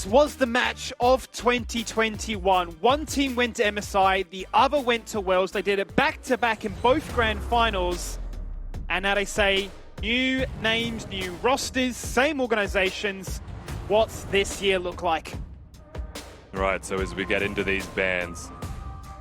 This was the match of 2021. One team went to MSI, the other went to Worlds. They did it back-to-back in both grand finals. And now they say, new names, new rosters, same organizations. What's this year look like? Right, so as we get into these bans,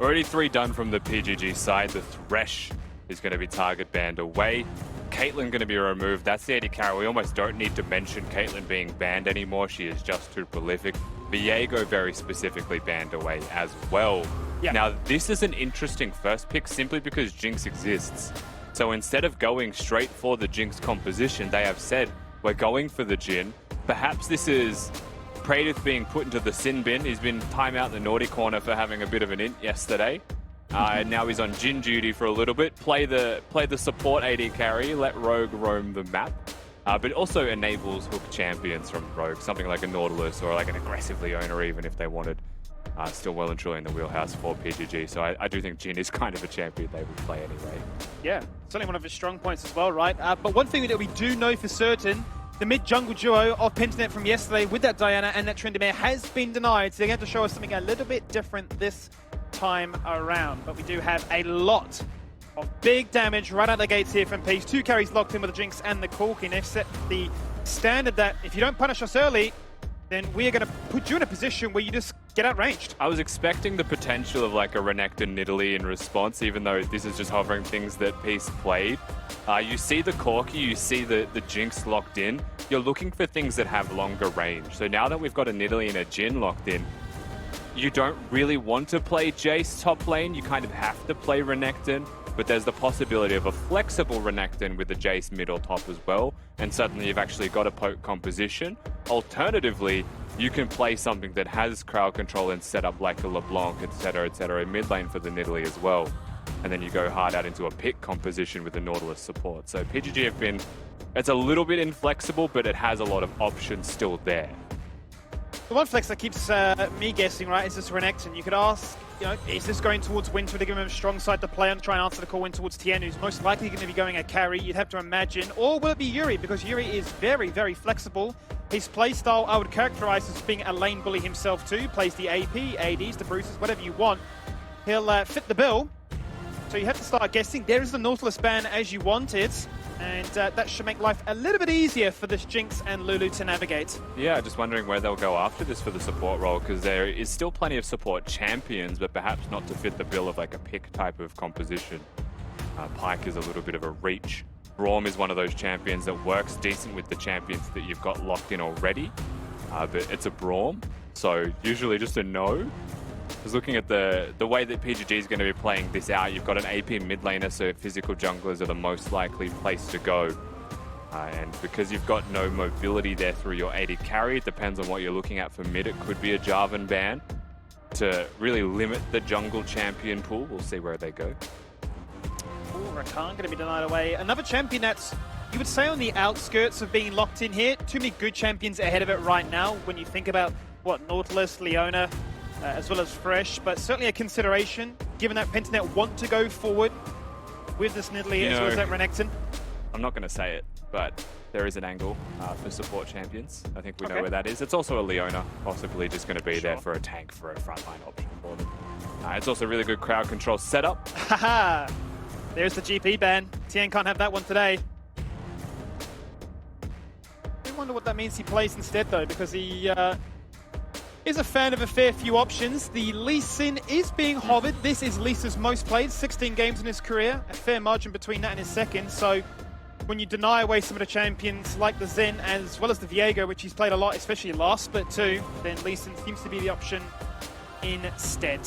already 3 done from the PGG side. The Thresh is going to be target banned away. Caitlyn going to be removed. That's the AD carry. We almost don't need to mention Caitlyn being banned anymore. She is just too prolific. Viego very specifically banned away as well. Yeah. Now, this is an interesting first pick simply because Jinx exists. So instead of going straight for the Jinx composition, they have said, we're going for the Jhin. Perhaps this is Praedyth being put into the sin bin. He's been time out in the naughty corner for having a bit of an int yesterday. And now he's on Jhin duty for a little bit. Play the support AD carry, let Rogue roam the map. But it also enables hook champions from Rogue, something like a Nautilus or like an aggressive Leona even if they wanted. Still well and truly in the wheelhouse for PGG. So I do think Jhin is kind of a champion they would play anyway. Yeah, certainly one of his strong points as well, right? But one thing that we do know for certain, the mid-jungle duo of Pentanet from yesterday with that Diana and that Tryndamere has been denied. So they're going to show us something a little bit different this time around. But we do have a lot of big damage right out the gates here from Peace. 2 carries locked in with the Jinx and the Corki. And they've set the standard that if you don't punish us early, then we are going to put you in a position where you just get outranged. I was expecting the potential of like a Renekton Nidalee in response, even though this is just hovering things that Peace played. You see the Corki, you see the Jinx locked in. You're looking for things that have longer range. So now that we've got a Nidalee and a Jhin locked in, you don't really want to play Jace top lane. You kind of have to play Renekton. But there's the possibility of a flexible Renekton with the Jace mid or top as well. And suddenly you've actually got a poke composition. Alternatively, you can play something that has crowd control and set up like a LeBlanc, etc. in mid lane for the Nidalee as well. And then you go hard out into a pick composition with the Nautilus support. So PGG have been, it's a little bit inflexible, but it has a lot of options still there. The one flex that keeps me guessing, right, is this Renekton. You could ask, you know, is this going towards Winter to give him a strong side to play on to try and answer the call in towards Thein, who's most likely going to be going a carry, you'd have to imagine. Or will it be Yuri? Because Yuri is very, very flexible. His playstyle I would characterize as being a lane bully himself too. Plays the AP, ADs, the Bruces, whatever you want. He'll fit the bill. So you have to start guessing. There is the Nautilus ban as you wanted. And that should make life a little bit easier for this Jinx and Lulu to navigate. Yeah, just wondering where they'll go after this for the support role, because there is still plenty of support champions, but perhaps not to fit the bill of like a pick type of composition. Pyke is a little bit of a reach. Braum is one of those champions that works decent with the champions that you've got locked in already, but it's a Braum, so usually just a no. I was looking at the way that PGG is going to be playing this out. You've got an AP mid laner, so physical junglers are the most likely place to go. And because you've got no mobility there through your AD carry, it depends on what you're looking at for mid. It could be a Jarvan ban to really limit the jungle champion pool. We'll see where they go. Ooh, Rakan going to be denied away. Another champion that's, you would say, on the outskirts of being locked in here. Too many good champions ahead of it right now when you think about, what, Nautilus, Leona, as well as Fresh, but certainly a consideration, given that Pentanet want to go forward with this Nidalee as well as that Renekton. I'm not going to say it, but there is an angle for support champions. I think we know where that is. It's also a Leona, possibly just going to be there for a tank for a frontline option for them. It's also a really good crowd control setup. Haha! There's the GP ban. Thein can't have that one today. I wonder what that means he plays instead, though, because he is a fan of a fair few options. The LeeSA is being hovered. This is LeeSA's most played, 16 games in his career. A fair margin between that and his second. So when you deny away some of the champions like the Zen as well as the Viego, which he's played a lot, especially last split too, then LeeSA seems to be the option instead.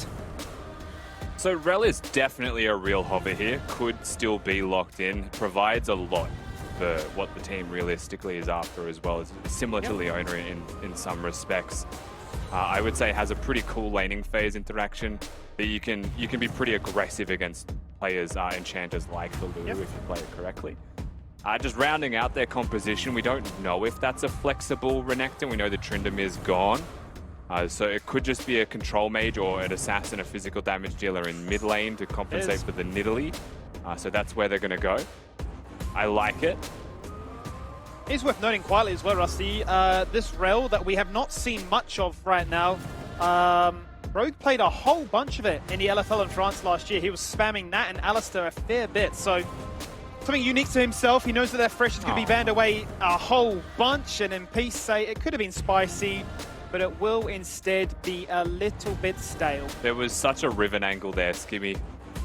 So Rell is definitely a real hover here. Could still be locked in. Provides a lot for what the team realistically is after as well. It's similar to Leona in some respects. I would say has a pretty cool laning phase interaction that you can be pretty aggressive against players, enchanters like the Lulu if you play it correctly. Just rounding out their composition, we don't know if that's a flexible Renekton. We know the Tryndamere's gone. So it could just be a control mage or an assassin, a physical damage dealer in mid lane to compensate for the Nidalee. So that's where they're going to go. I like it. It's worth noting quietly as well, Rusty, this Rell that we have not seen much of right now. Rogue played a whole bunch of it in the LFL in France last year. He was spamming Nat and Alistair a fair bit, so something unique to himself. He knows that Fresh is going to be banned away a whole bunch, and in Peace say it could have been spicy, but it will instead be a little bit stale. There was such a Riven angle there, Skimmy.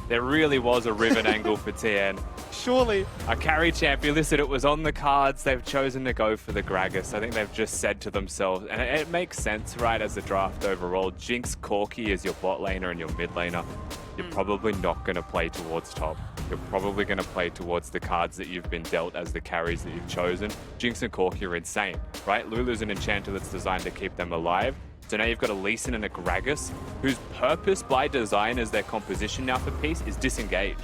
There really was a Riven angle for Thein. Surely. A carry champion, listen, it was on the cards. They've chosen to go for the Gragas. I think they've just said to themselves, and it makes sense, right, as a draft overall. Jinx, Corki is your bot laner and your mid laner. You're probably not going to play towards top. You're probably going to play towards the cards that you've been dealt as the carries that you've chosen. Jinx and Corki are insane, right? Lulu's an enchanter that's designed to keep them alive. So now you've got a LeeSA and a Gragas, whose purpose by design as their composition now for Peace is disengage,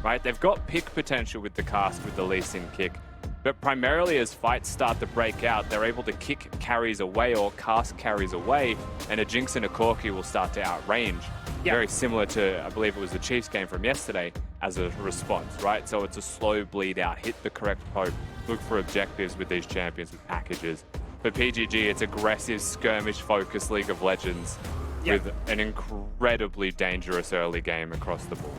right? They've got pick potential with the cast with the LeeSA and kick, but primarily as fights start to break out, they're able to kick carries away or cast carries away, and a Jinx and a Corki will start to outrange. Yep. Very similar to, I believe it was the Chiefs game from yesterday, as a response, right? So it's a slow bleed out, hit the correct poke, look for objectives with these champions with packages. For PGG, it's aggressive, skirmish-focused League of Legends with an incredibly dangerous early game across the board.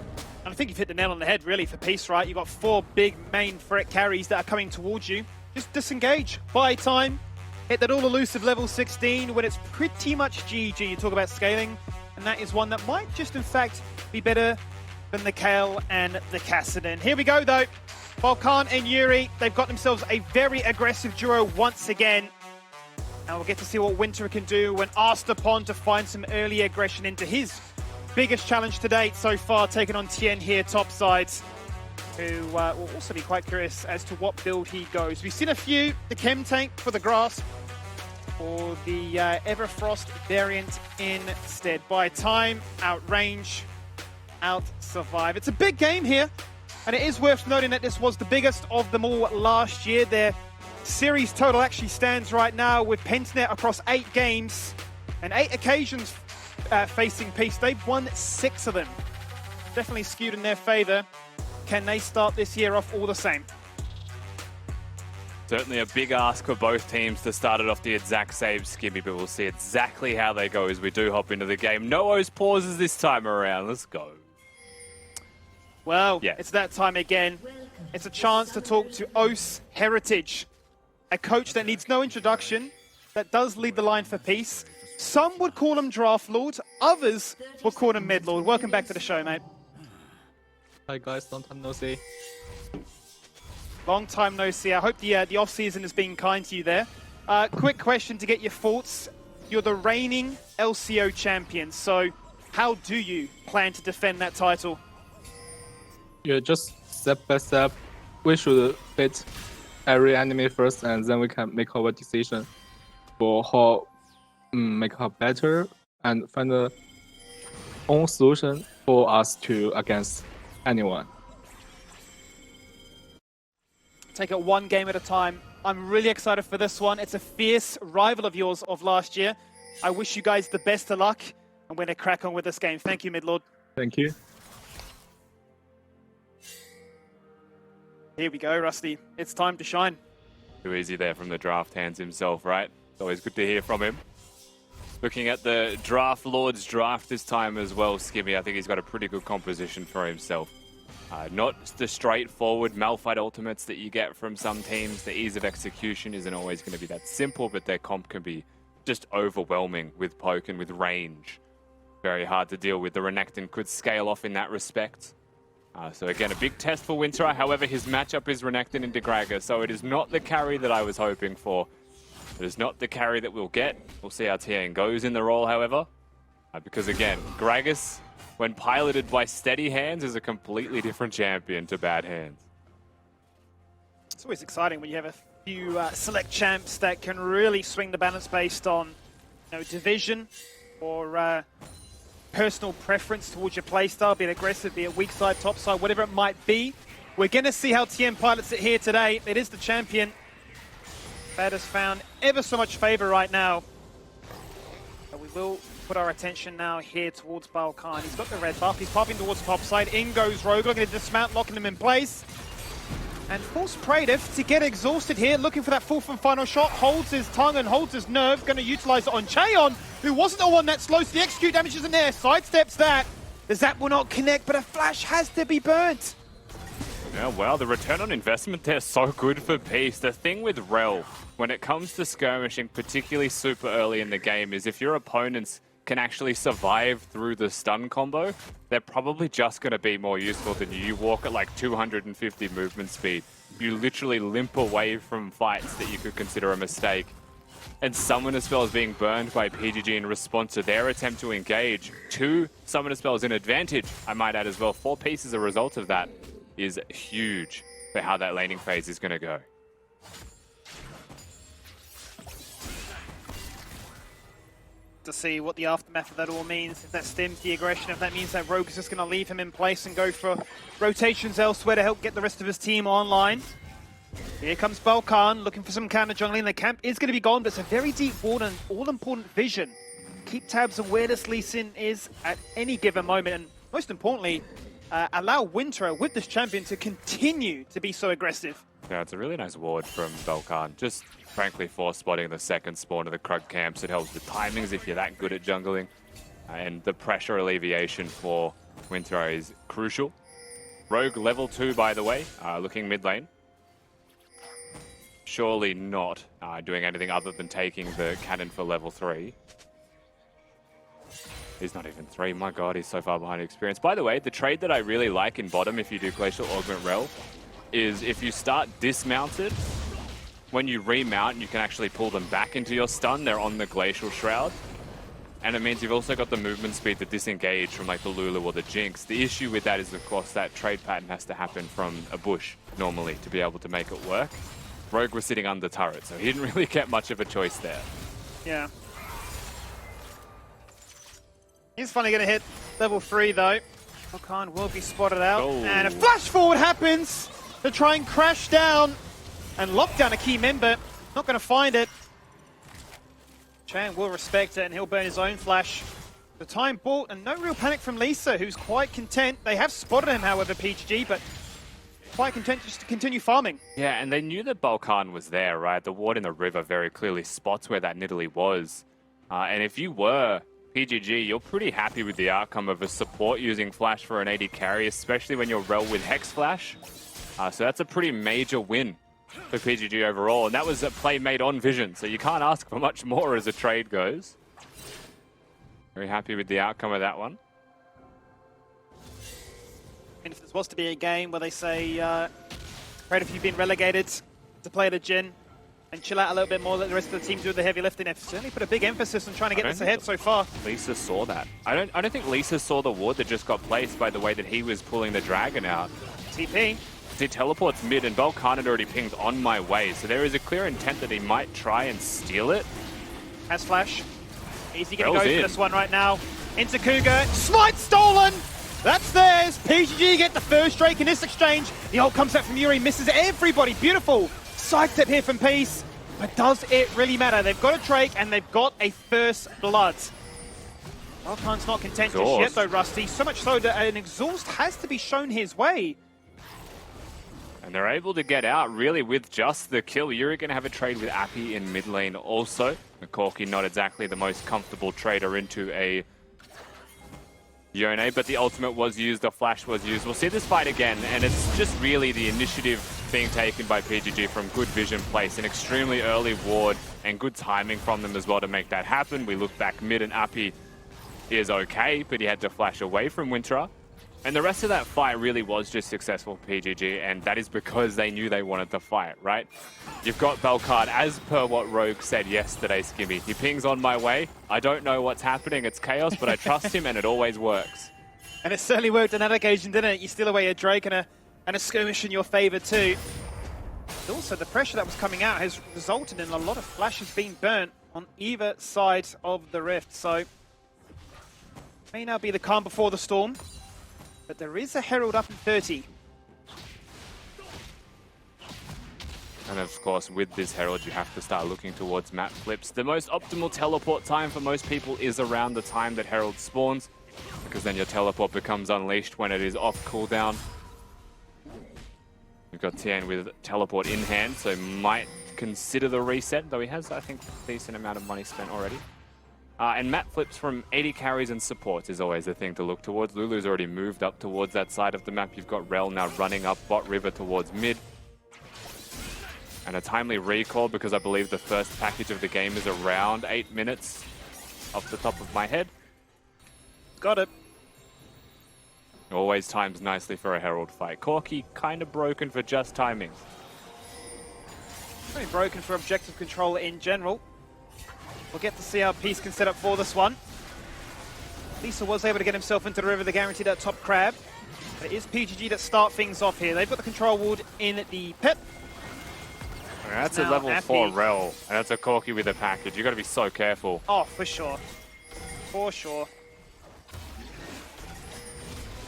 And I think you've hit the nail on the head, really, for Peace, right? You've got 4 big main threat carries that are coming towards you. Just disengage, buy time, hit that all-elusive level 16 when it's pretty much GG. You talk about scaling, and that is one that might just, in fact, be better than the Kale and the Kassadin. Here we go, though. BalKhan and Yuri, they've got themselves a very aggressive duo once again. And we'll get to see what Winter can do when asked upon to find some early aggression into his biggest challenge to date so far, taking on Thein here topsides, who will also be quite curious as to what build he goes. We've seen a few, the Chem Tank for the Grasp, or the Everfrost variant instead. By time, outrange, out-survive. It's a big game here, and it is worth noting that this was the biggest of them all last year. Their series total actually stands right now with Pentnet across 8 games and 8 occasions facing Peace. They've won 6 of them. Definitely skewed in their favor. Can they start this year off all the same? Certainly a big ask for both teams to start it off the exact same, Skimmy, but we'll see exactly how they go as we do hop into the game. No O's pauses this time around. Let's go. Well, It's that time again. It's a chance to talk to Os Heritage, a coach that needs no introduction, that does lead the line for Peace. Some would call him Draft Lord, others would call him Mid Lord. Welcome back to the show, mate. Hi guys, long time no see. Long time no see. I hope the off-season has been kind to you there. Quick question to get your thoughts. You're the reigning LCO champion, so how do you plan to defend that title? Yeah, just step by step. We should beat every enemy first, and then we can make our decision for how make her better and find a own solution for us to against anyone. Take it one game at a time. I'm really excited for this one. It's a fierce rival of yours of last year. I wish you guys the best of luck. I'm going to crack on with this game. Thank you, Midlord. Thank you. Here we go, Rusty. It's time to shine. Too easy there from the draft hands himself, right? It's always good to hear from him. Looking at the Draft Lord's draft this time as well, Skimmy, I think he's got a pretty good composition for himself. Not the straightforward Malphite ultimates that you get from some teams. The ease of execution isn't always going to be that simple, but their comp can be just overwhelming with poke and with range. Very hard to deal with. The Renekton could scale off in that respect. So again, a big test for Winter. However, his matchup is Renekton into Gragas, so it is not the carry that I was hoping for. It is not the carry that we'll get. We'll see how Thein goes in the role, however. Because again, Gragas, when piloted by steady hands, is a completely different champion to bad hands. It's always exciting when you have a few select champs that can really swing the balance based on division or personal preference towards your playstyle, be it aggressive, be it weak side, top side, whatever it might be. We're going to see how Thein pilots it here today. It is the champion that has found ever so much favor right now. But we will put our attention now here towards BalKhan. He's got the red buff. He's popping towards top side. In goes Rogue, looking to dismount, locking him in place. and force Praedyth to get exhausted here, looking for that fourth and final shot, holds his tongue and holds his nerve, going to utilize it on Chayon, who wasn't the one that slows the execute damage isn't there, sidesteps that. The zap will not connect, but a flash has to be burnt. Yeah, well, the return on investment there is so good for Peace. The thing with Rell, when it comes to skirmishing, particularly super early in the game, is if your opponents can actually survive through the stun combo, they're probably just going to be more useful than you. You walk at like 250 movement speed. You literally limp away from fights that you could consider a mistake. And Summoner Spells being burned by PGG in response to their attempt to engage. 2 Summoner Spells in advantage, I might add as well. 4 pieces as a result of that is huge for how that laning phase is going to go. To see what the aftermath of that all means. If that stems the aggression, if that means that Rogue is just going to leave him in place and go for rotations elsewhere to help get the rest of his team online. Here comes BalKhan looking for some counter jungling. The camp is going to be gone, but it's a very deep ward and all-important vision. Keep tabs on where this LeeSA is at any given moment, and most importantly, allow Winter with this champion to continue to be so aggressive. Yeah, it's a really nice ward from BalKhan. Just frankly force spotting the second spawn of the Krug camps. It helps with timings if you're that good at jungling. And the pressure alleviation for Winter is crucial. Rogue level 2, by the way, looking mid lane. Surely not doing anything other than taking the cannon for level 3. He's not even 3, my god, he's so far behind experience. By the way, the trade that I really like in bottom if you do Glacial Augment Rell is if you start dismounted, when you remount, you can actually pull them back into your stun. They're on the Glacial Shroud. And it means you've also got the movement speed to disengage from like the Lulu or the Jinx. The issue with that is, of course, that trade pattern has to happen from a bush normally to be able to make it work. Rogue was sitting under turret, so he didn't really get much of a choice there. Yeah. He's finally going to hit level 3, though. BalKhan will be spotted out. Oh. And a flash forward happens to try and crash down and lock down a key member. Not going to find it. Chayon will respect it, and he'll burn his own flash. The time bought, and no real panic from LeeSA, who's quite content. They have spotted him, however, PGG, but quite content just to continue farming. Yeah, and they knew that BalKhan was there, right? The ward in the river very clearly spots where that Nidalee was. And if you were PGG, you're pretty happy with the outcome of a support using Flash for an AD carry, especially when you're Rell with Hex Flash. So that's a pretty major win for PGG overall, and that was a play made on vision, so you can't ask for much more as a trade goes. Very happy with the outcome of that one. And if this was to be a game where they say, Praedyth, you've been relegated to play the Jhin and chill out a little bit more, let the rest of the team do the heavy lifting, they've certainly put a big emphasis on trying to get this ahead so far. LeeSA saw that. I don't think LeeSA saw the ward that just got placed by the way that he was pulling the dragon out. TP. He teleports mid, and BalKhan had already pinged on my way, so there is a clear intent that he might try and steal it. Has flash. Easy going to go in. for this one right now. Into Cougar. Smite stolen! That's theirs. PGG get the first Drake in this exchange. The ult comes out from Yuri, misses everybody. Beautiful sidestep here from Peace. But does it really matter? They've got a Drake and they've got a first blood. BalKhan's not content just yet though, Rusty. So much so that an exhaust has to be shown his way. And they're able to get out really with just the kill. Yuri going to have a trade with Apii in mid lane also. Corki not exactly the most comfortable trader into a Yone, but the ultimate was used, the flash was used. We'll see this fight again, and it's just really the initiative being taken by PGG from good vision place, an extremely early ward, and good timing from them as well to make that happen. We look back mid, and Apii is okay, but he had to flash away from Winter. And the rest of that fight really was just successful for PGG, and that is because they knew they wanted to fight, right? You've got BalKhan, as per what Rogue said yesterday, Skimmy. He pings on my way. I don't know what's happening. It's chaos, but I trust him, and it always works. And it certainly worked on that occasion, didn't it? You steal away a Drake and a skirmish in your favor too. And also, the pressure that was coming out has resulted in a lot of flashes being burnt on either side of the rift. So, may now be the calm before the storm. But there is a Herald up in 30. And of course, with this Herald, you have to start looking towards map flips. The most optimal teleport time for most people is around the time that Herald spawns, because then your teleport becomes unleashed when it is off cooldown. We've got Thein with teleport in hand, so might consider the reset, though he has, I think, a decent amount of money spent already. And map flips from AD carries and supports is always the thing to look towards. Lulu's already moved up towards that side of the map. You've got Rell now running up bot river towards mid. And a timely recall, because I believe the first package of the game is around 8 minutes off the top of my head. Got it. Always times nicely for a Herald fight. Corki kind of broken for just timing. Pretty broken for objective control in general. We'll get to see how Peace can set up for this one. LeeSA was able to get himself into the river, the guaranteed that top crab. But it is PGG that start things off here. They've got the control ward in the pit. That's a level 4 Rell, and that's a Corki with a package. You've got to be so careful. Oh, for sure. For sure.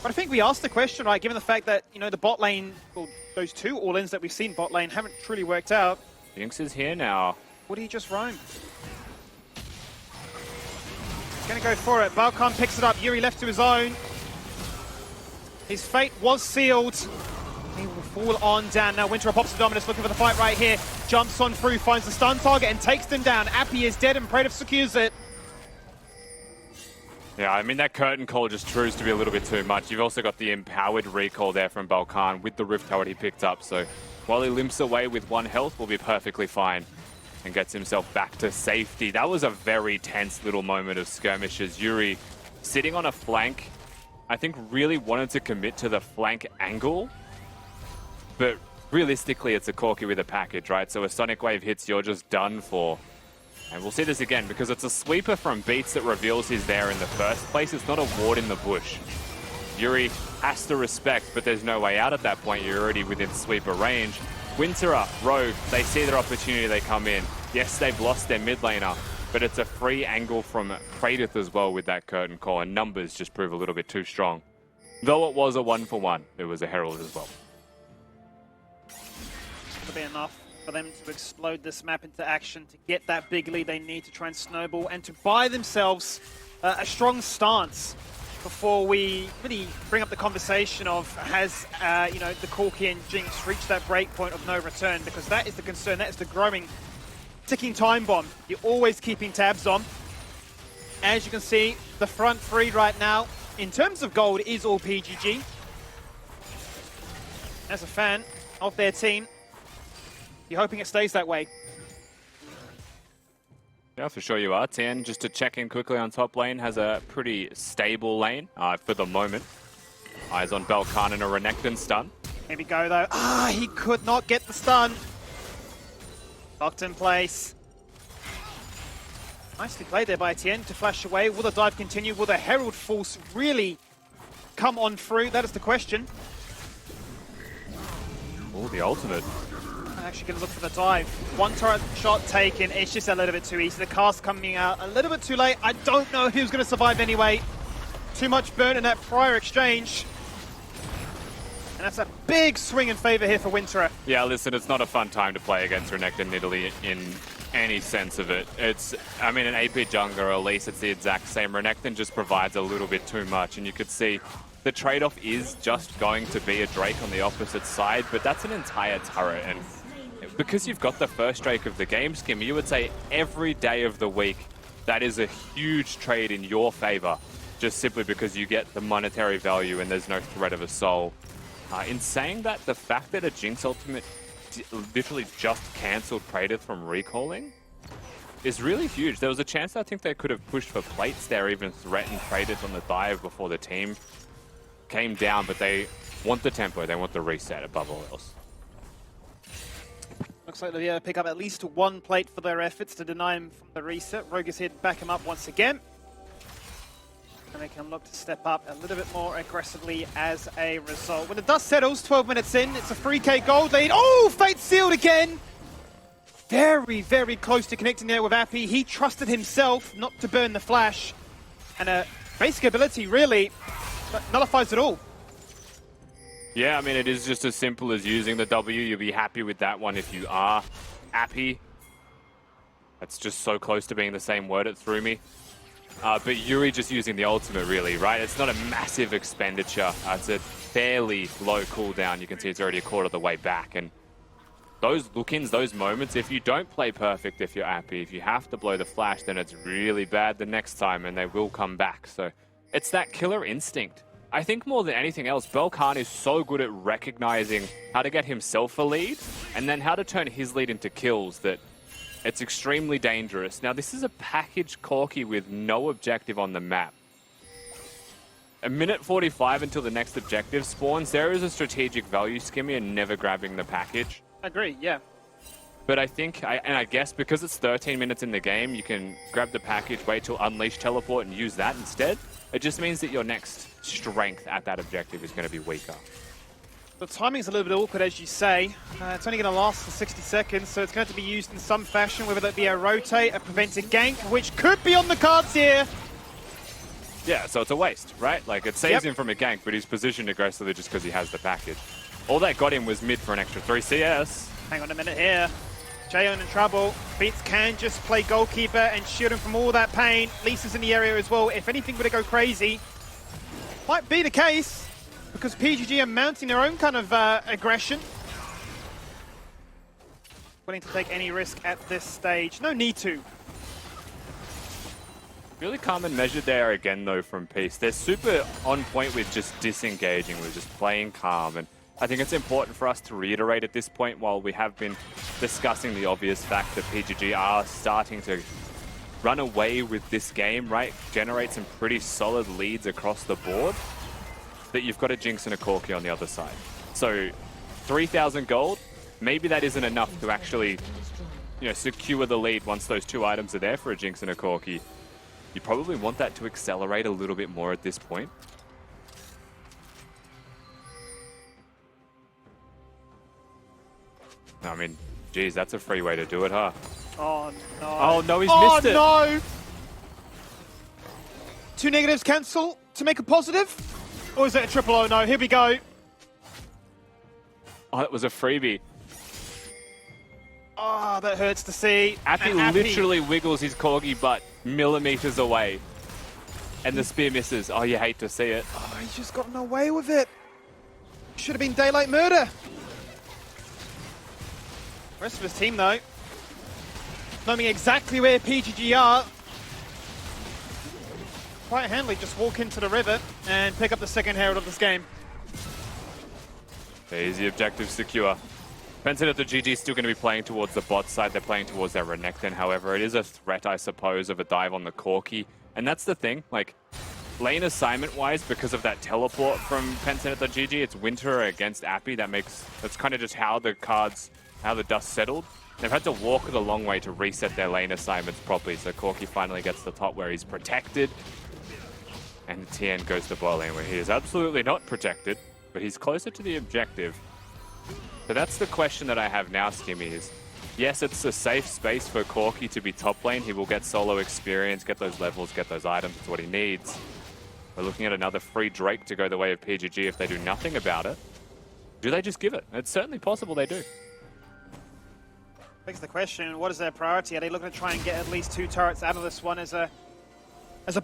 But I think we asked the question, right, given the fact that, you know, the bot lane, well, those two all-ins that we've seen bot lane haven't truly worked out. Jinx is here now. Would he just roam? He's going to go for it. BalKhan picks it up. Yuri left to his own. His fate was sealed. He will fall on down. Now Winter pops the Dominus looking for the fight right here. Jumps on through, finds the stun target and takes them down. Apii is dead and Praedyth secures it. Yeah, I mean, that curtain call just proves to be a little bit too much. You've also got the empowered recall there from BalKhan with the Rift Tower he picked up. So while he limps away with 1 health, will be perfectly fine and gets himself back to safety. That was a very tense little moment of skirmishes. Yuri sitting on a flank, I think really wanted to commit to the flank angle. But realistically, it's a Corki with a package, right? So a Sonic Wave hits, you're just done for. And we'll see this again, because it's a sweeper from Beats that reveals he's there in the first place. It's not a ward in the bush. Yuri has to respect, but there's no way out at that point. You're already within sweeper range. Winter, Rogue, they see their opportunity, they come in. Yes, they've lost their mid laner, but it's a free angle from Praedyth as well with that curtain call, and numbers just prove a little bit too strong. Though it was a 1-for-1, it was a Herald as well. That'll be enough for them to explode this map into action, to get that big lead they need to try and snowball and to buy themselves a strong stance before we really bring up the conversation of has you know, the Corki and Jinx reached that break point of no return, because that is the concern, that is the growing ticking time bomb you're always keeping tabs on. As you can see, the front three right now in terms of gold is all PGG. As a fan of their team, you're hoping it stays that way. Yeah, for sure you are. Thein, just to check in quickly on top lane, has a pretty stable lane for the moment. Eyes on BalKhan and a Renekton stun. Maybe go though. Ah, he could not get the stun. Locked in place. Nicely played there by Thein to flash away. Will the dive continue? Will the Herald Force really come on through? That is the question. Oh, the ultimate. I'm actually going to look for the dive. One turret shot taken. It's just a little bit too easy. The cast coming out a little bit too late. I don't know who's going to survive anyway. Too much burn in that prior exchange. And that's a big swing in favor here for Winterer. Yeah, listen, it's not a fun time to play against Renekton Nidalee in any sense of it. It's, I mean, an AP jungler, or at least it's the exact same. Renekton just provides a little bit too much, and you could see the trade-off is just going to be a Drake on the opposite side, but that's an entire turret, and because you've got the first Drake of the game, Skimmy, you would say every day of the week that is a huge trade in your favor, just simply because you get the monetary value and there's no threat of a soul. In saying that, the fact that a Jinx ultimate literally just cancelled Praedyth from recalling is really huge. There was a chance I think they could have pushed for plates there, even threatened Praedyth on the dive before the team came down, but they want the tempo, they want the reset above all else. Looks like they'll pick up at least 1 plate for their efforts to deny him from the reset. Rogue is here to back him up once again. And they can look to step up a little bit more aggressively as a result. When the dust settles, 12 minutes in, it's a 3k gold lead. Oh, fate sealed again! Very, very close to connecting there with Apii. He trusted himself not to burn the flash. And a basic ability really nullifies it all. Yeah, I mean, it is just as simple as using the W. You'll be happy with that one if you are Apii. That's just so close to being the same word, it threw me. but Yuri just using the ultimate really, right? It's not a massive expenditure. It's a fairly low cooldown. You can see it's already a quarter of the way back. And those look-ins, those moments, if you don't play perfect, if you're Apii, if you have to blow the flash, then it's really bad the next time and they will come back. So it's that killer instinct. I think more than anything else, BalKhan is so good at recognizing how to get himself a lead and then how to turn his lead into kills that it's extremely dangerous. Now, this is a packaged Corki with no objective on the map. A minute 45 until the next objective spawns. There is a strategic value, Skimmy, in never grabbing the package. Agree, yeah. But I think, and I guess because it's 13 minutes in the game, you can grab the package, wait till Unleash Teleport and use that instead. It just means that your next strength at that objective is going to be weaker. The timing's a little bit awkward, as you say. It's only going to last for 60 seconds, so it's going to be used in some fashion, whether that be a rotate, a prevented gank, which could be on the cards here. Yeah, so it's a waste, right? Like, it saves him from a gank, but he's positioned aggressively just because he has the package. All that got him was mid for an extra 3 CS. Hang on a minute here. Chayon in trouble. Beats can just play goalkeeper and shield him from all that pain. LeeSA's in the area as well. If anything were to go crazy, might be the case, because PGG are mounting their own kind of aggression. Willing to take any risk at this stage. No need to. Really calm and measured there again, though, from Peace. They're super on point with just disengaging, with just playing calm. And I think it's important for us to reiterate at this point, while we have been discussing the obvious fact that PGG are starting to run away with this game, right? Generate some pretty solid leads across the board, that you've got a Jinx and a Corki on the other side. So 3,000 gold, maybe that isn't enough to actually, you know, secure the lead once those two items are there for a Jinx and a Corki. You probably want that to accelerate a little bit more at this point. I mean, geez, that's a free way to do it, huh? Oh, no. Oh, no, he's missed it. Oh, no! 2 negatives cancel to make a positive? Or is it a triple? Oh, no. Here we go. Oh, that was a freebie. Oh, that hurts to see. Apii literally wiggles his Corgi butt millimeters away. And the spear misses. Oh, you hate to see it. Oh, he's just gotten away with it. Should have been daylight murder. Rest of his team, though, knowing exactly where PGG are, quite handily just walk into the river and pick up the second herald of this game. Easy objective secure. Benson at the GG is still going to be playing towards the bot side. They're playing towards their Renekton. However, it is a threat, I suppose, of a dive on the Corki. And that's the thing, like, lane assignment-wise, because of that teleport from Benson at the GG, it's winter against Apii. That's kind of just how the cards, how the dust settled. They've had to walk the long way to reset their lane assignments properly. So Corki finally gets to the top where he's protected. And Thein goes to bot lane where he is absolutely not protected, but he's closer to the objective. So that's the question that I have now, Skimmy, is yes, it's a safe space for Corki to be top lane. He will get solo experience, get those levels, get those items. It's what he needs. We're looking at another free Drake to go the way of PGG if they do nothing about it. Do they just give it? It's certainly possible they do. Begs the question, what is their priority? Are they looking to try and get at least 2 turrets out of this one as a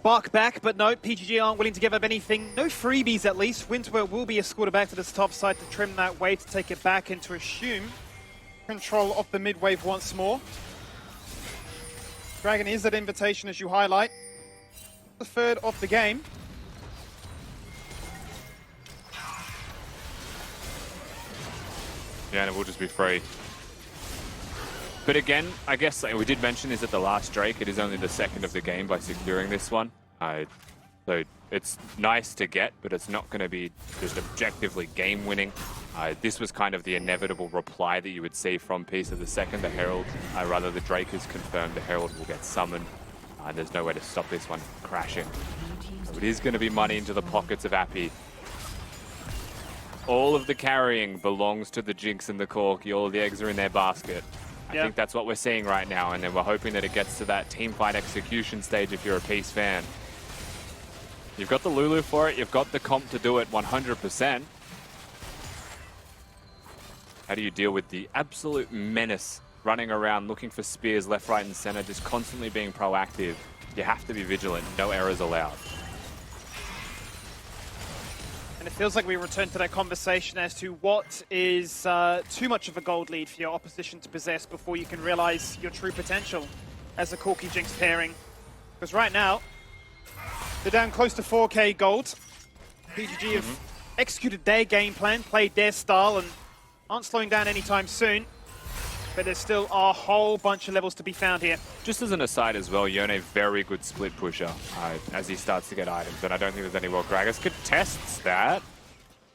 bark back? But no, PGG aren't willing to give up anything. No freebies, at least. Winter will be escorted back to this top side to trim that wave, to take it back and to assume control of the mid wave once more. Dragon is that invitation, as you highlight. The third of the game. Yeah, and it will just be free. But again, I guess we did mention is at the last Drake. It is only the second of the game by securing this one. So it's nice to get, but it's not going to be just objectively game-winning. This was kind of the inevitable reply that you would see from Peace of the second. The Herald, rather the Drake is confirmed. The Herald will get summoned. There's no way to stop this one crashing. So it is going to be money into the pockets of Apii. All of the carrying belongs to the Jinx and the Corki. All of the eggs are in their basket. I think that's what we're seeing right now, and then we're hoping that it gets to that teamfight execution stage if you're a Peace fan. You've got the Lulu for it, you've got the comp to do it 100%. How do you deal with the absolute menace running around looking for spears left, right, and center, just constantly being proactive. You have to be vigilant. No errors allowed. And it feels like we return to that conversation as to what is too much of a gold lead for your opposition to possess before you can realize your true potential as a Corki Jinx pairing. Because right now, they're down close to 4k gold. PGG have executed their game plan, played their style, and aren't slowing down anytime soon. But there's still a whole bunch of levels to be found here. Just as an aside as well, Yone, very good split pusher as he starts to get items, and I don't think there's any more Gragas contests that.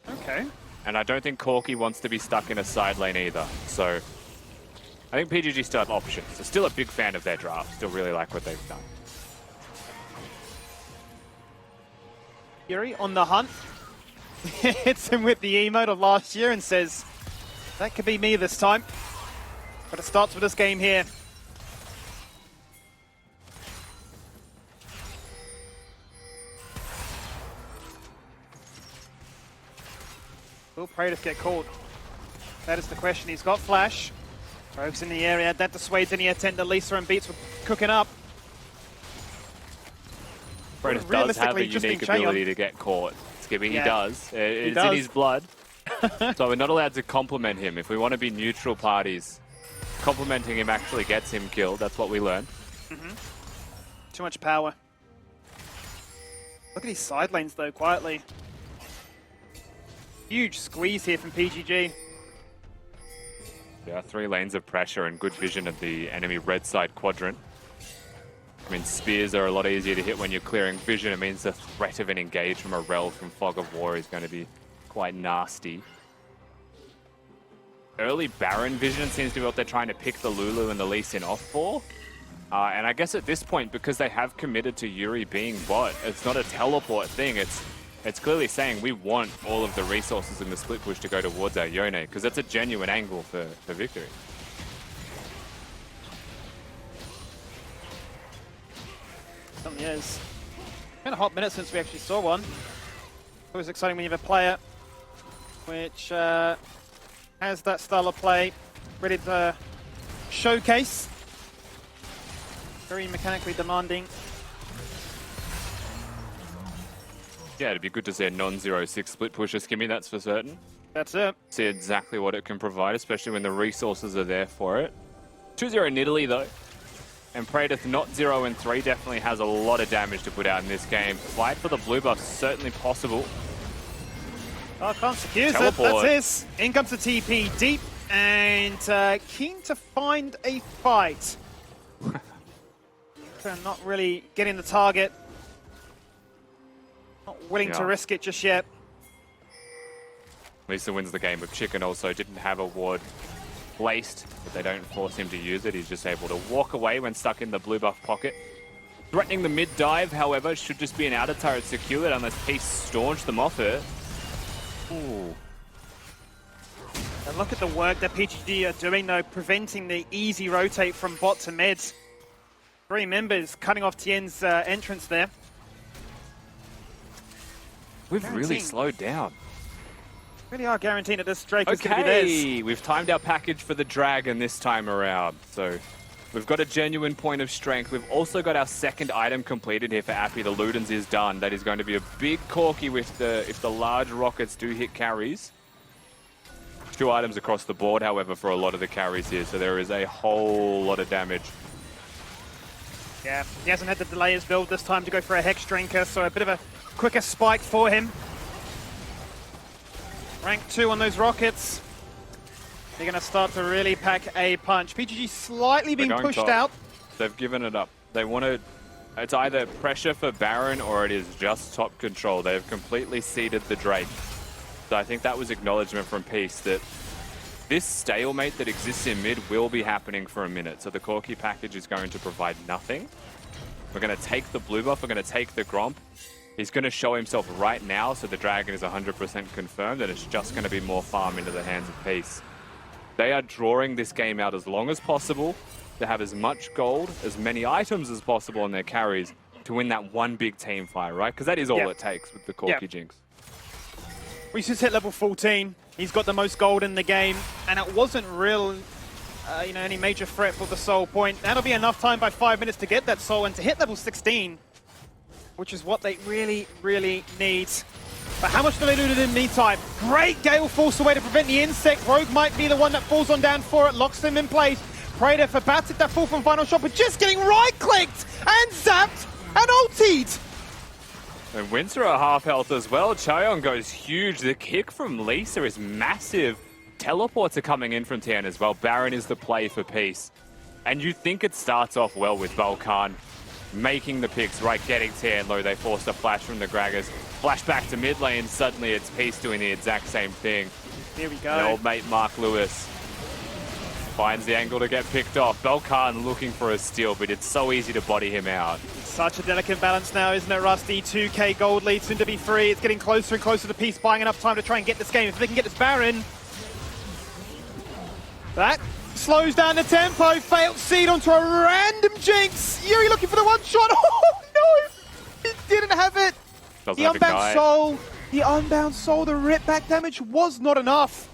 Okay. And I don't think Corki wants to be stuck in a side lane either. So I think PGG still have options. They're still a big fan of their draft. Still really like what they've done. Yuri on the hunt. Hits him with the emote of last year and says, that could be me this time. But it starts with this game here. Will Praedyth get caught? That is the question. He's got flash. Rogue's in the area. That dissuades any attempt that LeeSA and Beats were cooking up. Praedyth does have a unique ability to get caught. Skimmy, he does. It's in his blood. So we're not allowed to compliment him. If we want to be neutral parties, complimenting him actually gets him killed. That's what we learned. Too much power. Look at these side lanes though, quietly. Huge squeeze here from PGG. Yeah, 3 lanes of pressure and good vision of the enemy red side quadrant. I mean, spears are a lot easier to hit when you're clearing vision. It means the threat of an engage from a Rell from Fog of War is going to be quite nasty. Early Baron vision seems to be what they're trying to pick the Lulu and the LeeSA off for. And I guess at this point, because they have committed to Yuri being bot, it's not a teleport thing. It's clearly saying we want all of the resources in the split push to go towards our Yone, because that's a genuine angle for victory. Something is. Been a hot minute since we actually saw one. Always exciting when you have a player which has that style of play ready to showcase. Very mechanically demanding. Yeah, it'd be good to see a non-0-6 split pusher, Skimmy, that's for certain. That's it. See exactly what it can provide, especially when the resources are there for it. 2-0 Nidalee though. And Praedyth, not 0 and 3, definitely has a lot of damage to put out in this game. Fight for the blue buff, certainly possible. BalKhan secures it. That's his. In comes the TP deep and keen to find a fight. So not really getting the target. Not willing to risk it just yet. LeeSA wins the game, but Chicken also didn't have a ward placed, but they don't force him to use it. He's just able to walk away when stuck in the blue buff pocket. Threatening the mid dive, however, should just be an outer turret secured unless Peace staunch them off it. Ooh. And look at the work that PGG are doing though, preventing the easy rotate from bot to mid. 3 members cutting off Tien's entrance there. We've really slowed down. Really are guaranteeing that this Drake is going to be theirs. We've timed our package for the dragon this time around. So we've got a genuine point of strength. We've also got our second item completed here for Apii. The Ludens is done. That is going to be a big Corki with if the large rockets do hit carries. 2 items across the board, however, for a lot of the carries here. So there is a whole lot of damage. Yeah, he hasn't had the delay his build this time to go for a Hex Drinker, so a bit of a quicker spike for him. Rank 2 on those rockets. They're going to start to really pack a punch. PGG slightly being pushed out. They've given it up. They want to... It's either pressure for Baron or it is just top control. They've completely ceded the Drake. So I think that was acknowledgement from Peace that this stalemate that exists in mid will be happening for a minute. So the Corki package is going to provide nothing. We're going to take the blue buff. We're going to take the Gromp. He's going to show himself right now, so the Dragon is 100% confirmed, and it's just going to be more farm into the hands of Peace. They are drawing this game out as long as possible to have as much gold, as many items as possible on their carries to win that one big team fight, right? Because that is all it takes with the Corki Jinx. We just hit level 14. He's got the most gold in the game, and it wasn't real you know, any major threat for the soul point. That'll be enough time by 5 minutes to get that soul and to hit level 16, which is what they really, really need. But how much do they lose in the meantime? Great Gale Force away to prevent the insect. Rogue might be the one that falls on down for it, locks him in place. Praedyth about to that fall from final shot, but just getting right-clicked and zapped and ultied. And Winter at half health as well. Chayon goes huge. The kick from LeeSA is massive. Teleports are coming in from Thein as well. Baron is the play for Peace. And you think it starts off well with BalKhan making the picks, right, getting Thein low. They forced a flash from the Gragas. Flash back to mid lane. Suddenly it's Peace doing the exact same thing. Here we go. And old mate Mark Lewis finds the angle to get picked off. BalKhan looking for a steal, but it's so easy to body him out. Such a delicate balance now, isn't it, Rusty? 2k gold lead, soon to be 3. It's getting closer and closer to Peace, buying enough time to try and get this game. If they can get this Baron, that slows down the tempo. Failed seed onto a random Jinx. Yuri looking for the one shot. Oh no! He didn't have it. Doesn't The have unbound soul, the rip back damage was not enough.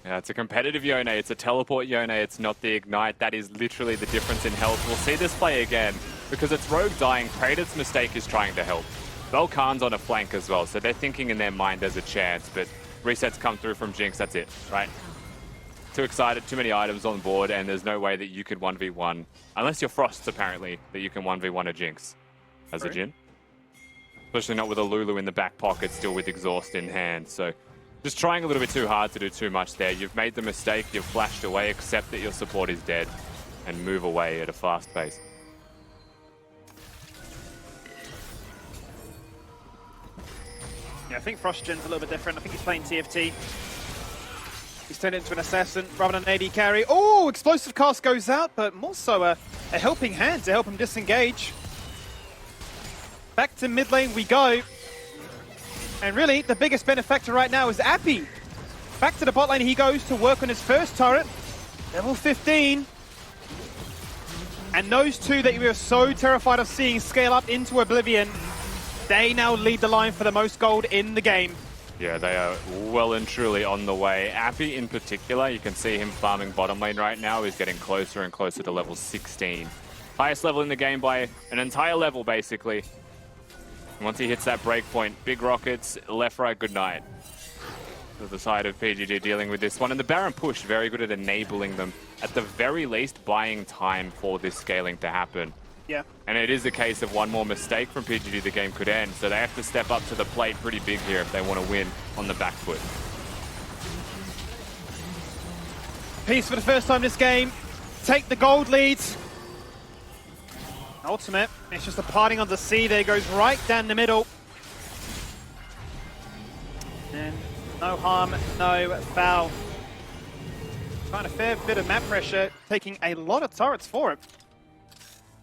Yeah, it's a competitive Yone. It's a teleport Yone. It's not the ignite. That is literally the difference in health. We'll see this play again because it's Rogue dying. Praedyth's mistake is trying to help. BalKhan's on a flank as well, so they're thinking in their mind there's a chance, but resets come through from Jinx. That's it, right? Too excited, too many items on board, and there's no way that you could 1v1, unless you're Frosts apparently, that you can 1v1 a Jinx as a Jhin. Especially not with a Lulu in the back pocket, still with exhaust in hand, so just trying a little bit too hard to do too much there. You've made the mistake, you've flashed away, accept that your support is dead, and move away at a fast pace. Yeah, I think FrostJin's a little bit different. I think he's playing TFT. He's turned into an assassin rather than an AD carry. Oh, explosive cast goes out, but more so a helping hand to help him disengage. Back to mid lane we go. And really, the biggest benefactor right now is Apii. Back to the bot lane he goes to work on his first turret. Level 15. And those two that you were so terrified of seeing scale up into oblivion, they now lead the line for the most gold in the game. Yeah, they are well and truly on the way. Apii in particular, you can see him farming bottom lane right now. He's getting closer and closer to level 16. Highest level in the game by an entire level, basically. Once he hits that breakpoint, big rockets, left, right, good night. To the side of PGG dealing with this one. And the Baron push, very good at enabling them. At the very least, buying time for this scaling to happen. Yeah. And it is a case of one more mistake from PGG, the game could end. So they have to step up to the plate pretty big here if they want to win on the back foot. Peace for the first time this game. Take the gold leads. Ultimate, it's just a parting on the sea there, goes right down the middle. And no harm, no foul. Trying a fair bit of map pressure, taking a lot of turrets for it.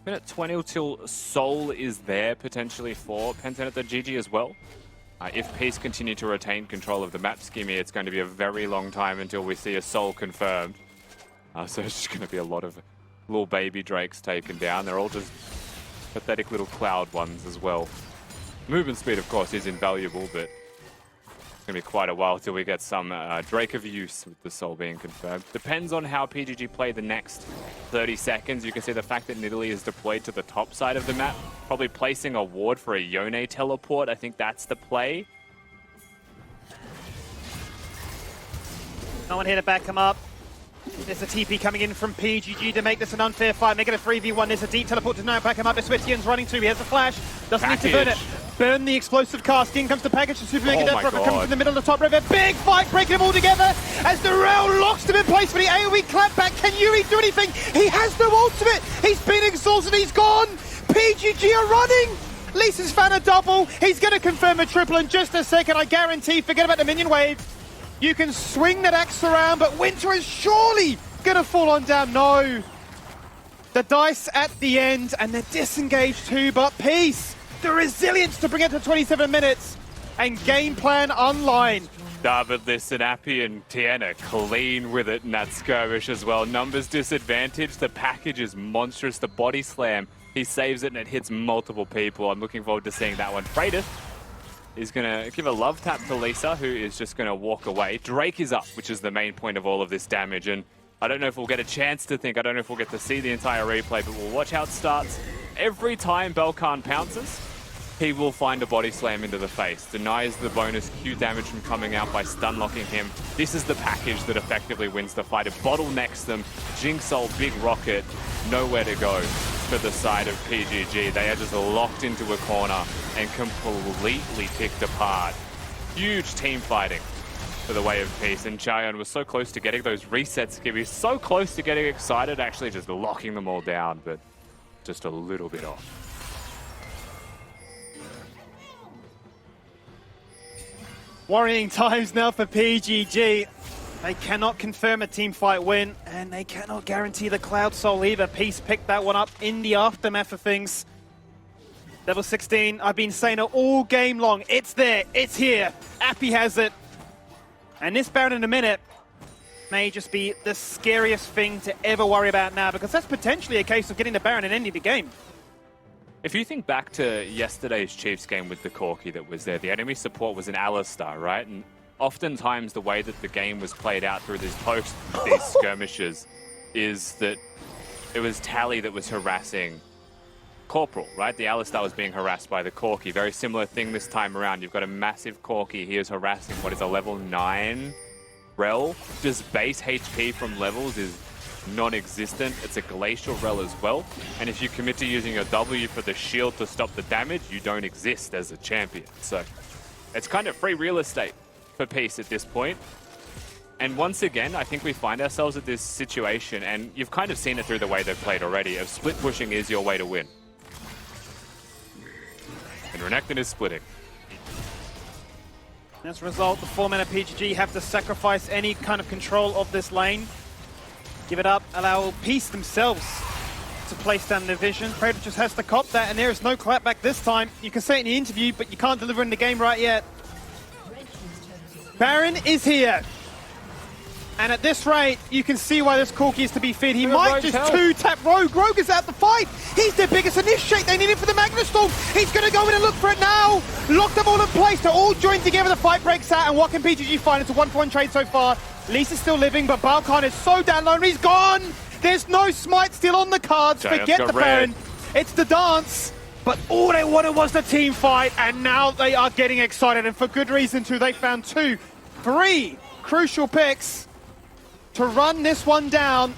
Minute 20 till Soul is there potentially for Penten at the GG as well. If Peace continue to retain control of the map, Skimmy, it's going to be a very long time until we see a Soul confirmed. So it's just going to be a lot of little baby Drakes taken down. They're all just pathetic little cloud ones as well. Movement speed, of course, is invaluable, but it's going to be quite a while till we get some Drake of use with the Soul being confirmed. Depends on how PGG play the next 30 seconds. You can see the fact that Nidalee is deployed to the top side of the map, probably placing a ward for a Yone teleport. I think that's the play. No one here to back him up. There's a TP coming in from PGG to make this an unfair fight, make it a 3v1. There's a deep teleport to now back him up. That's where Tien's running to. He has a flash. Doesn't need to burn it. Burn the explosive cast. In comes the package. The super mega death rocket comes in the middle of the top river. Big fight, breaking them all together as the Rell locks them in place for the AoE clapback. Can Yuri do anything? He has no ultimate. He's been exhausted. He's gone. PGG are running. LeeSA's found a double. He's going to confirm a triple in just a second. I guarantee. Forget about the minion wave. You can swing that axe around, but Winter is surely going to fall on down. No. The dice at the end, and they're disengaged too, but Peace, the resilience to bring it to 27 minutes, and game plan online. But listen, Apii and Thein are clean with it in that skirmish as well. Numbers disadvantage, the package is monstrous, the body slam, he saves it and it hits multiple people. I'm looking forward to seeing that one. Praedyth is going to give a love tap to LeeSA, who is just going to walk away. Drake is up, which is the main point of all of this damage, and I don't know if we'll get a chance to think. I don't know if we'll get to see the entire replay, but we'll watch how it starts. Every time BalKhan pounces, he will find a body slam into the face. Denies the bonus Q damage from coming out by stun locking him. This is the package that effectively wins the fight. It bottlenecks them. Jinx ult, big rocket, nowhere to go for the side of PGG. They are just locked into a corner and completely picked apart. Huge team fighting for the Way of Peace, and Chayon was so close to getting those resets, Skimmy, so close to getting excited, actually just locking them all down, but just a little bit off. Worrying times now for PGG. They cannot confirm a team fight win, and they cannot guarantee the Cloud Soul either. Peace picked that one up in the aftermath of things. Level 16, I've been saying it all game long. It's there, it's here. Apii has it. And this Baron in a minute may just be the scariest thing to ever worry about now, because that's potentially a case of getting the Baron and ending the game. If you think back to yesterday's Chiefs game with the Corki that was there, the enemy support was an Alistar, right? And oftentimes the way that the game was played out through these these skirmishes is that it was Tally that was harassing Corporal, right? The Alistar was being harassed by the Corki. Very similar thing this time around. You've got a massive Corki. He is harassing what is a level 9 Rell. Just base HP from levels is non-existent. It's a glacial Rell as well. And if you commit to using your W for the shield to stop the damage, you don't exist as a champion. So it's kind of free real estate for Peace at this point. And once again, I think we find ourselves at this situation, and you've kind of seen it through the way they've played already, of split pushing is your way to win. And Renekton is splitting. As a result, the 4-mana PGG have to sacrifice any kind of control of this lane. Give it up, allow Peace themselves to place down the vision. Praedyth just has to cop that, and there is no clapback this time. You can say it in the interview, but you can't deliver in the game right yet. Baron is here. And at this rate, you can see why this Corki is to be feared. He might just two-tap Rogue. Rogue is out the fight. He's their biggest initiate. They need him for the Magna Storm. He's going to go in and look for it now. Lock them all in place. They're all joined together. The fight breaks out. And what can PGG find? It's a 1-for-1 trade so far. LeeSA's still living, but BalKhan is so down low and he's gone. There's no smite still on the cards. Forget the Baron. It's the dance. But all they wanted was the team fight. And now they are getting excited. And for good reason too. They found 3 crucial picks to run this one down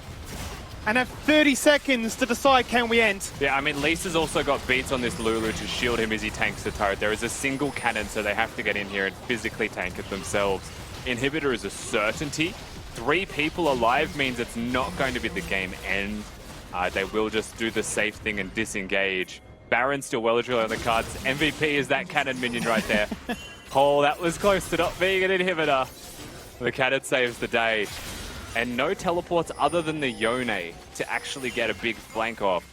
and have 30 seconds to decide, can we end? Yeah, I mean, LeeSA's also got beats on this Lulu to shield him as he tanks the turret. There is a single cannon, so they have to get in here and physically tank it themselves. Inhibitor is a certainty. 3 people alive means it's not going to be the game end. They will just do the safe thing and disengage. Baron's still well and truly on the cards. MVP is that cannon minion right there. Oh, that was close to not being an inhibitor. The cannon saves the day. And no teleports other than the Yone to actually get a big flank off.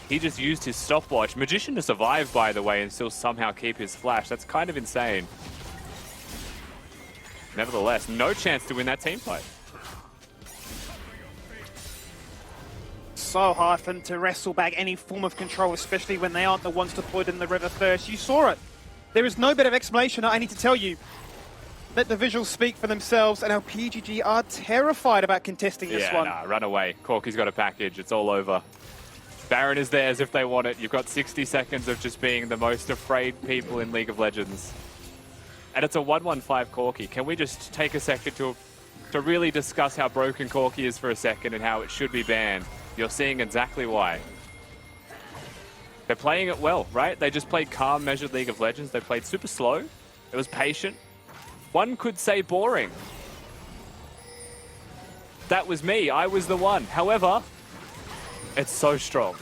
He just used his stopwatch. Magician to survive, by the way, and still somehow keep his flash. That's kind of insane. Nevertheless, no chance to win that team fight. So hard for them to wrestle back any form of control, especially when they aren't the ones deployed in the river first. You saw it. There is no better explanation I need to tell you. Let the visuals speak for themselves, and our PGG are terrified about contesting this one. Yeah, nah, run away. Corki's got a package. It's all over. Baron is theirs if they want it. You've got 60 seconds of just being the most afraid people in League of Legends. And it's a 1-1-5 Corki. Can we just take a second to really discuss how broken Corki is for a second and how it should be banned? You're seeing exactly why. They're playing it well, right? They just played calm, measured League of Legends. They played super slow. It was patient. One could say boring. That was me. I was the one. However, it's so strong.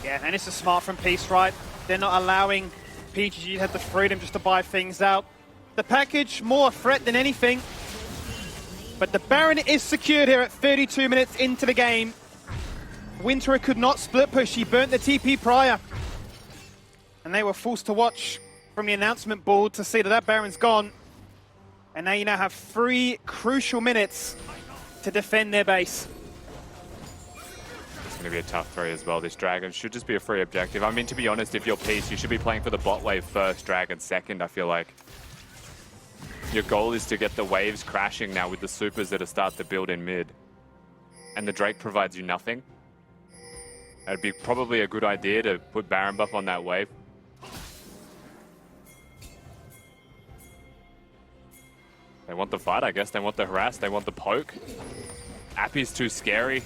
Yeah, and it's a smart from Peace, right? They're not allowing PGG to have the freedom just to buy things out. The package, more a threat than anything. But the Baron is secured here at 32 minutes into the game. Winterer could not split push. He burnt the TP prior. And they were forced to watch from the announcement board to see that that Baron's gone. And now you now have 3 crucial minutes to defend their base. It's going to be a tough 3 as well. This Dragon should just be a free objective. I mean, to be honest, if you're Peace, you should be playing for the bot wave first, Dragon second, I feel like. Your goal is to get the waves crashing now with the supers that are start to build in mid. and the Drake provides you nothing, it'd be probably a good idea to put Baron buff on that wave. They want the fight, I guess. They want the harass. They want the poke. Apii's too scary.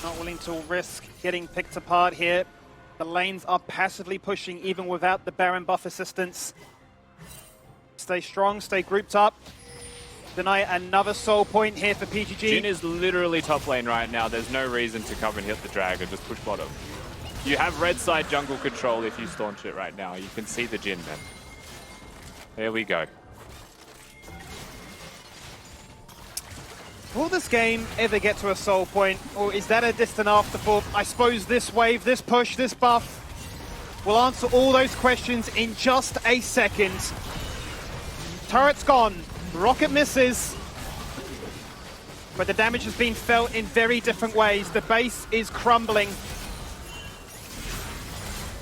Not willing to risk getting picked apart here. The lanes are passively pushing even without the Baron buff assistance. Stay strong, stay grouped up. Deny another soul point here for PGG. Jhin is literally top lane right now. There's no reason to come and hit the dragon. Just push bottom. You have red side jungle control if you staunch it right now. You can see the Jhin, man. There we go. Will this game ever get to a soul point, or is that a distant afterthought? I suppose this wave, this push, this buff will answer all those questions in just a second. Turret's gone, rocket misses, but the damage has been felt in very different ways. The base is crumbling.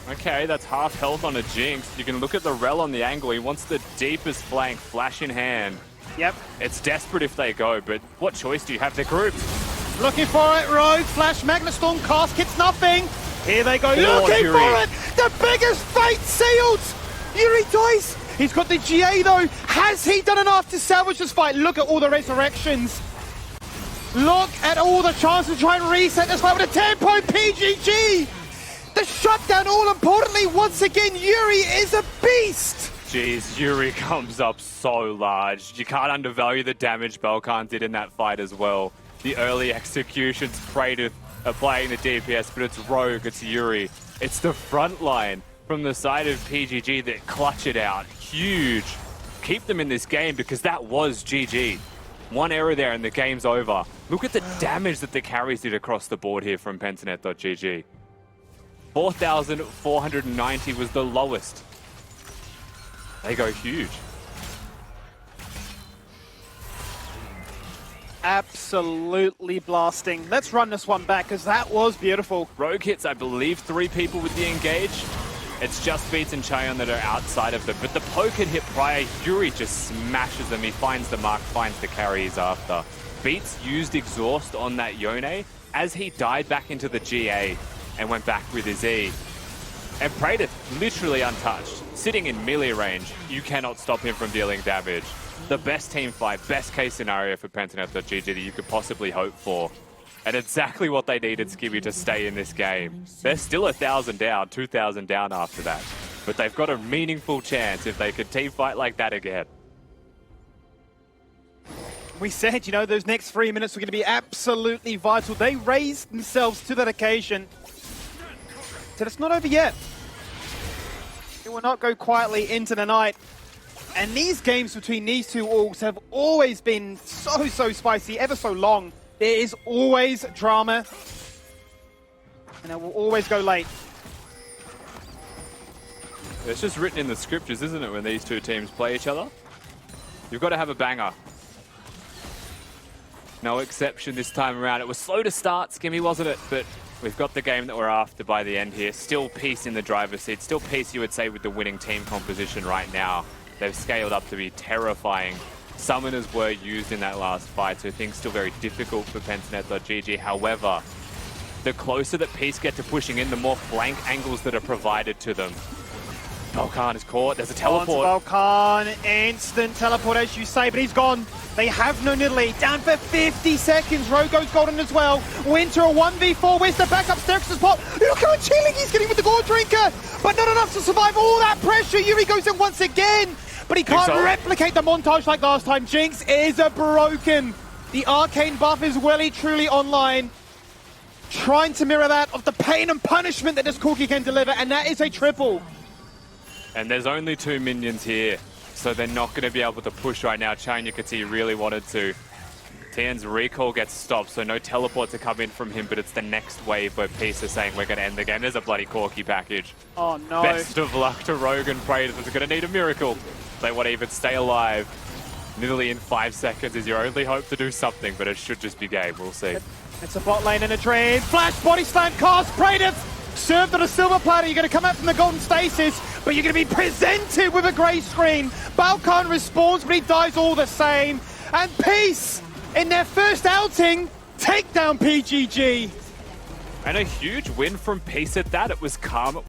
Okay, that's half health on a Jinx. You can look at the Rell on the angle. He wants the deepest flank, flash in hand. Yep. It's desperate if they go, but what choice do you have? They're grouped. Looking for it, Rogue. Flash, Magnet Storm, cast, hits nothing. Here they go, looking Yuri. for it. The biggest fate sealed. Yuri dies. He's got the GA though. Has he done enough to salvage this fight? Look at all the resurrections. Look at all the chances to try and reset this fight with a 10-point PGG. The shutdown, all importantly, once again, Yuri is a beast. Jeez, Yuri comes up so large. You can't undervalue the damage BalKhan did in that fight as well. The early executions, Praedyth applying the DPS, but it's Rogue, it's Yuri. It's the front line from the side of PGG that clutch it out. Huge. Keep them in this game because that was GG. One error there and the game's over. Look at the damage that the carries did across the board here from Pentanet.gg. 4,490 was the lowest. They go huge. Absolutely blasting. Let's run this one back because that was beautiful. Rogue hits, I believe, 3 people with the engage. It's just Beats and Chayon that are outside of them. But the poke had hit prior. Yuri just smashes them. He finds the mark, finds the carry he's after. Beats used exhaust on that Yone as he died back into the GA and went back with his E. And Praedyth, literally untouched, sitting in melee range. You cannot stop him from dealing damage. The best team fight, best case scenario for Pentanet.gg that you could possibly hope for. And exactly what they needed Skimmy to stay in this game. They're still 1,000 down, 2,000 down after that. But they've got a meaningful chance if they could team fight like that again. We said, you know, those next 3 minutes were going to be absolutely vital. They raised themselves to that occasion. So it's not over yet. It will not go quietly into the night. And these games between these two orgs have always been so spicy, ever so long. There is always drama. And it will always go late. It's just written in the scriptures, isn't it, when these two teams play each other? You've got to have a banger. No exception this time around. It was slow to start, Skimmy, wasn't it? But we've got the game that we're after by the end here. Still peace in the driver's seat. Still peace, you would say, with the winning team composition right now. They've scaled up to be terrifying. Summoners were used in that last fight, so things still very difficult for Pentanet.gg. However, the closer that Peace get to pushing in, the more flank angles that are provided to them. BalKhan is caught. There's a teleport. BalKhan, instant teleport, as you say, but he's gone. They have no Nidalee. Down for 50 seconds. Rogue goes golden as well. Winter a 1v4. Where's the backup? Sterk's spot. Look how much healing he's getting with the Gore Drinker. But not enough to survive all that pressure. Yuri goes in once again. But he can't replicate the montage like last time. Jinx is broken. The arcane buff is well and truly online. Trying to mirror that of the pain and punishment that this Corki can deliver. And that is a triple. And there's only 2 minions here, so they're not going to be able to push right now. Chayon, you could see, really wanted to. Tian's recall gets stopped, so no teleport to come in from him, but it's the next wave where Peace is saying we're going to end the game. There's a bloody Corki package. Oh no. Best of luck to Rogue and Praedyth. They're going to need a miracle. They want to even stay alive. Nidalee in 5 seconds is your only hope to do something, but it should just be game. We'll see. It's a bot lane and a drain. Flash, body slam, cast, Praedyth served on a silver platter. You're going to come out from the golden stasis, but you're going to be presented with a grey screen. BalKhan respawns, but he dies all the same. And Peace, in their first outing, take down PGG. And a huge win from Peace at that. It was calm.